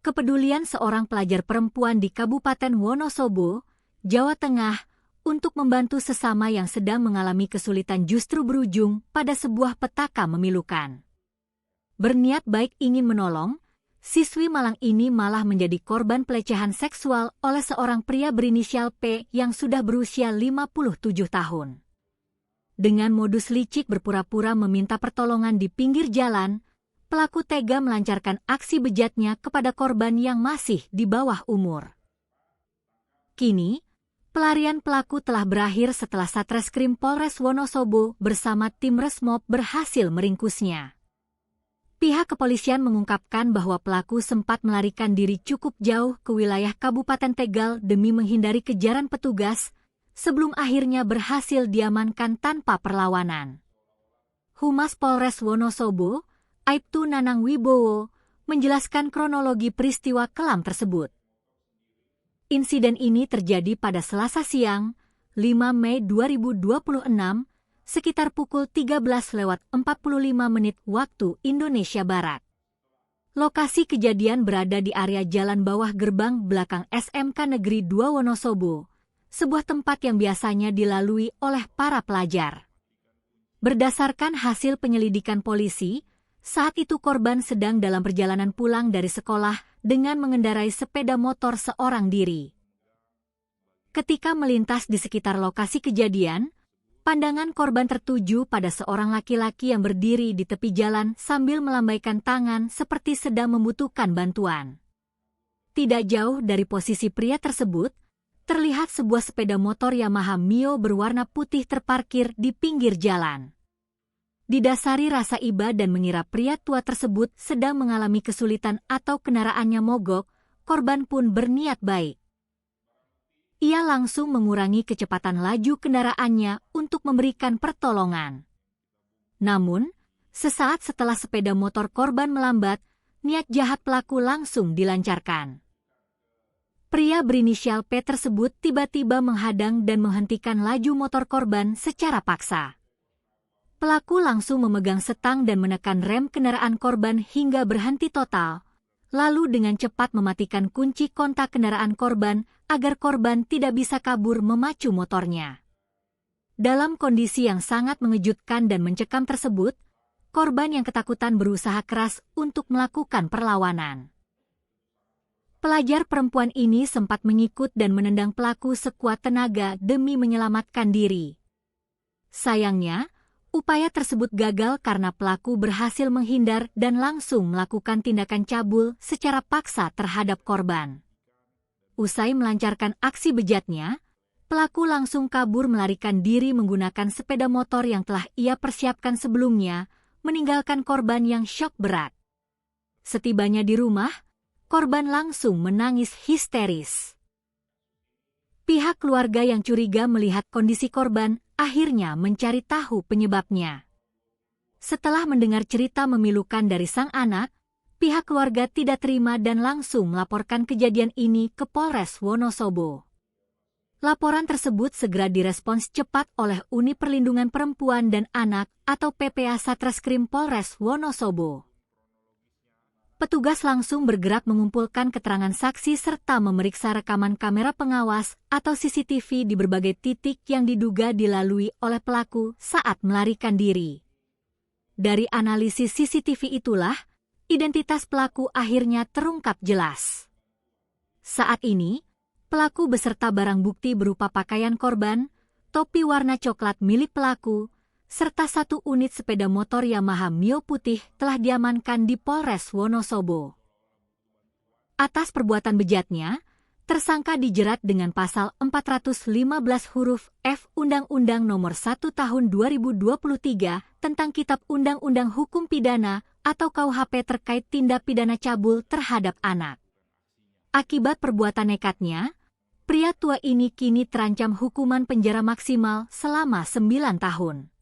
kepedulian seorang pelajar perempuan di Kabupaten Wonosobo, Jawa Tengah, untuk membantu sesama yang sedang mengalami kesulitan justru berujung pada sebuah petaka memilukan. Berniat baik ingin menolong, siswi Malang ini malah menjadi korban pelecehan seksual oleh seorang pria berinisial P yang sudah berusia 57 tahun. Dengan modus licik berpura-pura meminta pertolongan di pinggir jalan, pelaku tega melancarkan aksi bejatnya kepada korban yang masih di bawah umur. Kini, pelarian pelaku telah berakhir setelah Satreskrim Polres Wonosobo bersama tim Resmob berhasil meringkusnya. Pihak kepolisian mengungkapkan bahwa pelaku sempat melarikan diri cukup jauh ke wilayah Kabupaten Tegal demi menghindari kejaran petugas, sebelum akhirnya berhasil diamankan tanpa perlawanan. Humas Polres Wonosobo, Aibtu Nanang Wibowo, menjelaskan kronologi peristiwa kelam tersebut. Insiden ini terjadi pada Selasa siang, 5 Mei 2026, sekitar pukul 13.45 waktu Indonesia Barat. Lokasi kejadian berada di area jalan bawah gerbang belakang SMK Negeri 2 Wonosobo, sebuah tempat yang biasanya dilalui oleh para pelajar. Berdasarkan hasil penyelidikan polisi, saat itu korban sedang dalam perjalanan pulang dari sekolah dengan mengendarai sepeda motor seorang diri. Ketika melintas di sekitar lokasi kejadian, pandangan korban tertuju pada seorang laki-laki yang berdiri di tepi jalan sambil melambaikan tangan seperti sedang membutuhkan bantuan. Tidak jauh dari posisi pria tersebut, terlihat sebuah sepeda motor Yamaha Mio berwarna putih terparkir di pinggir jalan. Didasari rasa iba dan mengira pria tua tersebut sedang mengalami kesulitan atau kendaraannya mogok, korban pun berniat baik. Ia langsung mengurangi kecepatan laju kendaraannya untuk memberikan pertolongan. Namun, sesaat setelah sepeda motor korban melambat, niat jahat pelaku langsung dilancarkan. Pria berinisial P tersebut tiba-tiba menghadang dan menghentikan laju motor korban secara paksa. Pelaku langsung memegang setang dan menekan rem kendaraan korban hingga berhenti total, lalu dengan cepat mematikan kunci kontak kendaraan korban agar korban tidak bisa kabur memacu motornya. Dalam kondisi yang sangat mengejutkan dan mencekam tersebut, korban yang ketakutan berusaha keras untuk melakukan perlawanan. Pelajar perempuan ini sempat mengikut dan menendang pelaku sekuat tenaga demi menyelamatkan diri. Sayangnya, upaya tersebut gagal karena pelaku berhasil menghindar dan langsung melakukan tindakan cabul secara paksa terhadap korban. Usai melancarkan aksi bejatnya, pelaku langsung kabur melarikan diri menggunakan sepeda motor yang telah ia persiapkan sebelumnya, meninggalkan korban yang syok berat. Setibanya di rumah, korban langsung menangis histeris. Pihak keluarga yang curiga melihat kondisi korban akhirnya mencari tahu penyebabnya. Setelah mendengar cerita memilukan dari sang anak, pihak keluarga tidak terima dan langsung melaporkan kejadian ini ke Polres Wonosobo. Laporan tersebut segera direspons cepat oleh Unit Perlindungan Perempuan dan Anak atau PPA Satreskrim Polres Wonosobo. Petugas langsung bergerak mengumpulkan keterangan saksi serta memeriksa rekaman kamera pengawas atau CCTV di berbagai titik yang diduga dilalui oleh pelaku saat melarikan diri. Dari analisis CCTV itulah, identitas pelaku akhirnya terungkap jelas. Saat ini, pelaku beserta barang bukti berupa pakaian korban, topi warna coklat milik pelaku, serta satu unit sepeda motor Yamaha Mio putih telah diamankan di Polres Wonosobo. Atas perbuatan bejatnya, tersangka dijerat dengan pasal 415 huruf F Undang-Undang Nomor 1 Tahun 2023 tentang Kitab Undang-Undang Hukum Pidana atau KUHP terkait tindak pidana cabul terhadap anak. Akibat perbuatan nekatnya, pria tua ini kini terancam hukuman penjara maksimal selama 9 tahun.